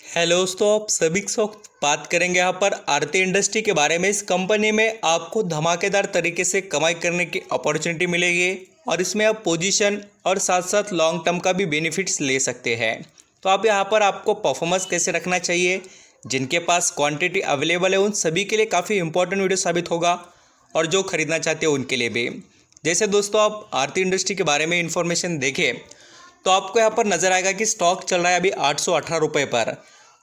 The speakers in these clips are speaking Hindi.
हेलो दोस्तों, आप सभी के साथ बात करेंगे यहाँ पर आरती इंडस्ट्री के बारे में। इस कंपनी में आपको धमाकेदार तरीके से कमाई करने की अपॉर्चुनिटी मिलेगी और इसमें आप पोजीशन और साथ साथ लॉन्ग टर्म का भी बेनिफिट्स ले सकते हैं। तो आप यहाँ पर आपको परफॉर्मेंस कैसे रखना चाहिए, जिनके पास क्वांटिटी अवेलेबल है उन सभी के लिए काफ़ी इंपॉर्टेंट वीडियो साबित होगा और जो खरीदना चाहते हैं उनके लिए भी। जैसे दोस्तों आप आरती इंडस्ट्री के बारे में इंफॉर्मेशन देखें तो आपको यहाँ पर नज़र आएगा कि स्टॉक चल रहा है अभी 818 रुपये पर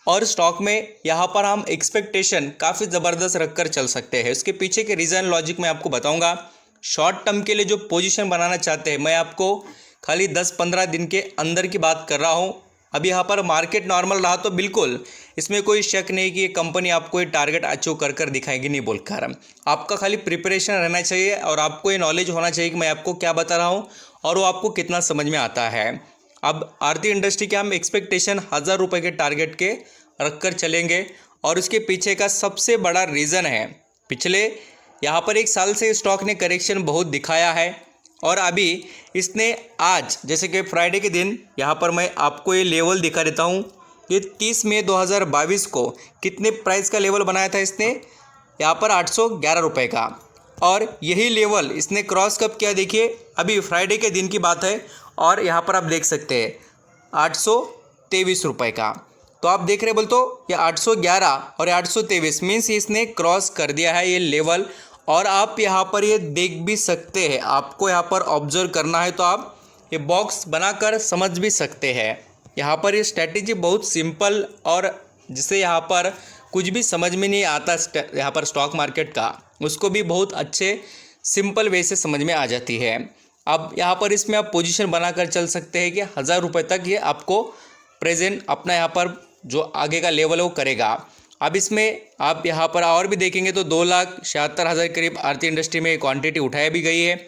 और स्टॉक में यहाँ पर हम एक्सपेक्टेशन काफ़ी ज़बरदस्त रखकर चल सकते हैं। उसके पीछे के रीज़न लॉजिक मैं आपको बताऊंगा। शॉर्ट टर्म के लिए जो पोजीशन बनाना चाहते हैं, मैं आपको खाली 10-15 दिन के अंदर की बात कर रहा हूँ। अभी यहाँ पर मार्केट नॉर्मल रहा तो बिल्कुल इसमें कोई शक नहीं कि ये कंपनी आपको ये टारगेट अचीव कर कर दिखाएगी नहीं बोलकर। आपका खाली प्रिपरेशन रहना चाहिए और आपको ये नॉलेज होना चाहिए कि मैं आपको क्या बता रहा हूँ और वो आपको कितना समझ में आता है। अब आरती इंडस्ट्री के हम एक्सपेक्टेशन 1000 रुपये के टारगेट के रखकर चलेंगे और उसके पीछे का सबसे बड़ा रीज़न है, पिछले यहाँ पर 1 साल से स्टॉक ने करेक्शन बहुत दिखाया है और अभी इसने आज जैसे कि फ्राइडे के दिन यहाँ पर मैं आपको ये लेवल दिखा देता हूँ। ये 30 मई 2022 को कितने प्राइस का लेवल बनाया था इसने, यहाँ पर 811 रुपये का, और यही लेवल इसने क्रॉस कब किया देखिए, अभी फ्राइडे के दिन की बात है और यहाँ पर आप देख सकते हैं 823 रुपये का। तो आप देख रहे बोल तो ये 811 और 823 मीन्स इसने क्रॉस कर दिया है ये लेवल। और आप यहाँ पर ये देख भी सकते हैं, आपको यहाँ पर ऑब्जर्व करना है तो आप ये बॉक्स बनाकर समझ भी सकते हैं। यहाँ पर ये स्ट्रैटेजी बहुत सिंपल और जिसे यहाँ पर कुछ भी समझ में नहीं आता यहाँ पर स्टॉक मार्केट का, उसको भी बहुत अच्छे सिंपल वे से समझ में आ जाती है। अब यहाँ पर इसमें आप पोजीशन बनाकर चल सकते हैं कि 1000 रुपये तक ये आपको प्रेजेंट अपना यहाँ पर जो आगे का लेवल है वो करेगा। अब इसमें आप यहाँ पर और भी देखेंगे तो 2,76,000 करीब आरती इंडस्ट्री में क्वांटिटी उठाई भी गई है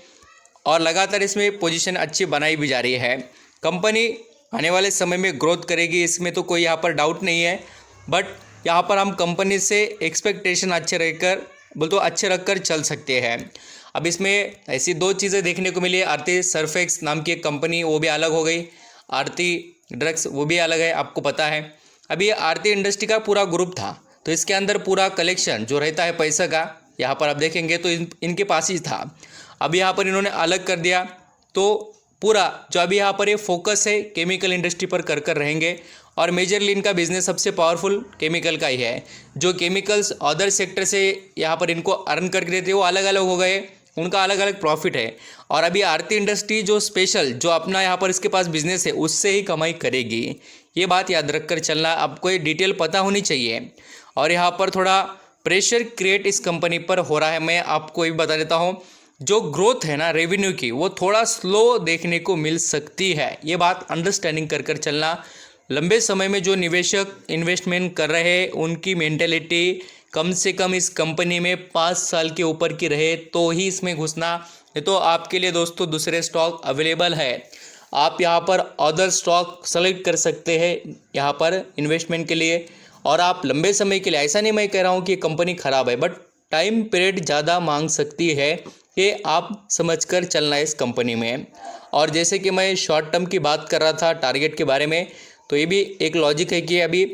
और लगातार इसमें पोजीशन अच्छी बनाई भी जा रही है। कंपनी आने वाले समय में ग्रोथ करेगी, इसमें तो कोई यहाँ पर डाउट नहीं है, बट यहाँ पर हम कंपनी से एक्सपेक्टेशन अच्छे रखकर चल सकते हैं। अब इसमें ऐसी 2 चीज़ें देखने को मिली है। आरती सरफेक्स नाम की एक कंपनी वो भी अलग हो गई, आरती ड्रग्स वो भी अलग है, आपको पता है। अभी ये आरती इंडस्ट्री का पूरा ग्रुप था तो इसके अंदर पूरा कलेक्शन जो रहता है पैसा का, यहाँ पर आप देखेंगे तो इनके पास ही था। अब यहाँ पर इन्होंने अलग कर दिया तो पूरा जो अभी यहाँ पर ये फोकस है केमिकल इंडस्ट्री पर कर रहेंगे और मेजरली इनका बिजनेस सबसे पावरफुल केमिकल का ही है। जो केमिकल्स अदर सेक्टर से यहाँ पर इनको अर्न करके देते वो अलग अलग हो गए, उनका अलग अलग प्रॉफिट है। और अभी आरती इंडस्ट्री जो स्पेशल जो अपना यहाँ पर इसके पास बिजनेस है उससे ही कमाई करेगी, ये बात याद रखकर चलना। आपको ये डिटेल पता होनी चाहिए। और यहाँ पर थोड़ा प्रेशर क्रिएट इस कंपनी पर हो रहा है, मैं आपको ये बता देता हूँ। जो ग्रोथ है ना रेवेन्यू की वो थोड़ा स्लो देखने को मिल सकती है, ये बात अंडरस्टैंडिंग कर चलना। लंबे समय में जो निवेशक इन्वेस्टमेंट कर रहे हैं उनकी मेंटेलिटी कम से कम इस कंपनी में 5 साल के ऊपर की रहे तो ही इसमें घुसना। ये तो आपके लिए दोस्तों दूसरे स्टॉक अवेलेबल है, आप यहाँ पर अदर स्टॉक सेलेक्ट कर सकते हैं यहाँ पर इन्वेस्टमेंट के लिए। और आप लंबे समय के लिए, ऐसा नहीं मैं कह रहा हूँ कि कंपनी ख़राब है, बट टाइम पीरियड ज़्यादा मांग सकती है, ये आप समझकर चलना है इस कंपनी में। और जैसे कि मैं शॉर्ट टर्म की बात कर रहा था टारगेट के बारे में, तो ये भी एक लॉजिक है कि अभी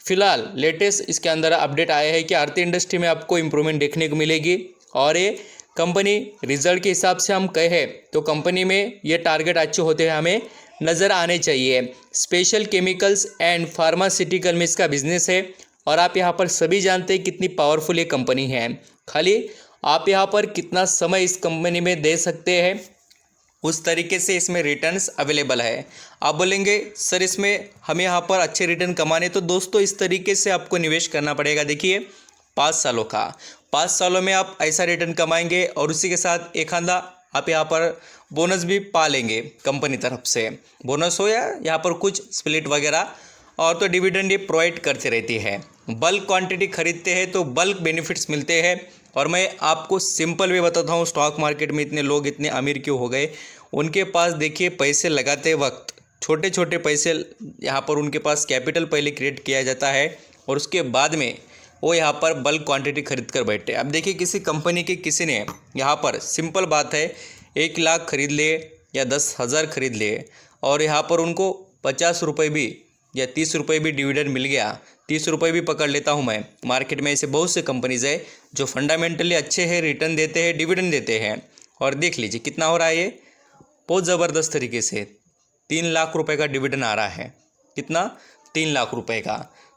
फ़िलहाल लेटेस्ट इसके अंदर अपडेट आया है कि आरती इंडस्ट्री में आपको इम्प्रूवमेंट देखने को मिलेगी। और ये कंपनी रिजल्ट के हिसाब से हम कहें तो कंपनी में ये टारगेट अच्छे होते हैं हमें नज़र आने चाहिए। स्पेशल केमिकल्स एंड फार्मास्यूटिकल में इसका बिजनेस है और आप यहाँ पर सभी जानते हैं कितनी पावरफुल ये कंपनी है। खाली आप यहाँ पर कितना समय इस कंपनी में दे सकते हैं उस तरीके से इसमें रिटर्न्स अवेलेबल है। आप बोलेंगे सर इसमें हमें यहाँ पर अच्छे रिटर्न कमाने, तो दोस्तों इस तरीके से आपको निवेश करना पड़ेगा। देखिए 5 सालों का, 5 सालों में आप ऐसा रिटर्न कमाएंगे और उसी के साथ एक आधा आप यहाँ पर बोनस भी पा लेंगे कंपनी तरफ से, बोनस हो या यहाँ पर कुछ स्प्लिट वगैरह, और तो डिविडेंड ये प्रोवाइड करते रहती है। बल्क क्वांटिटी खरीदते हैं तो बल्क बेनिफिट्स मिलते हैं। और मैं आपको सिंपल वे बताता हूँ, स्टॉक मार्केट में इतने लोग इतने अमीर क्यों हो गए, उनके पास देखिए पैसे लगाते वक्त छोटे छोटे पैसे, यहाँ पर उनके पास कैपिटल पहले क्रिएट किया जाता है और उसके बाद में वो यहाँ पर बल्क क्वांटिटी खरीद कर बैठे। अब देखिए किसी कंपनी के किसी ने यहाँ पर सिंपल बात है 1 लाख खरीद ले या 10,000 खरीद ले और यहाँ पर उनको 50 रुपये भी या 30 रुपये भी डिविडेंड मिल गया, 30 रुपये भी पकड़ लेता हूँ मैं। मार्केट में ऐसे बहुत से कंपनीज है जो फंडामेंटली अच्छे हैं, रिटर्न देते हैं, डिविडेंड देते हैं। और देख लीजिए कितना हो रहा है ये, बहुत ज़बरदस्त तरीके से 3 लाख रुपए का डिविडेंड आ रहा है। कितना? 3 लाख रुपए का।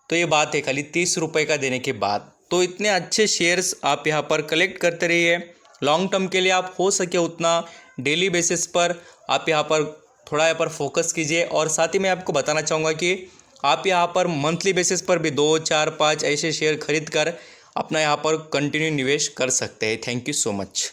तो ये बात है खाली 30 रुपये का देने के बाद। तो इतने अच्छे शेयर्स आप यहाँ पर कलेक्ट करते रहिए। लॉन्ग टर्म के लिए आप हो सके उतना डेली बेसिस पर आप यहाँ पर थोड़ा यहाँ पर फोकस कीजिए। और साथ ही मैं आपको बताना चाहूँगा कि आप यहाँ पर मंथली बेसिस पर भी 2, 4, 5 ऐसे शेयर खरीद कर अपना यहाँ पर कंटिन्यू निवेश कर सकते हैं। Thank you so much.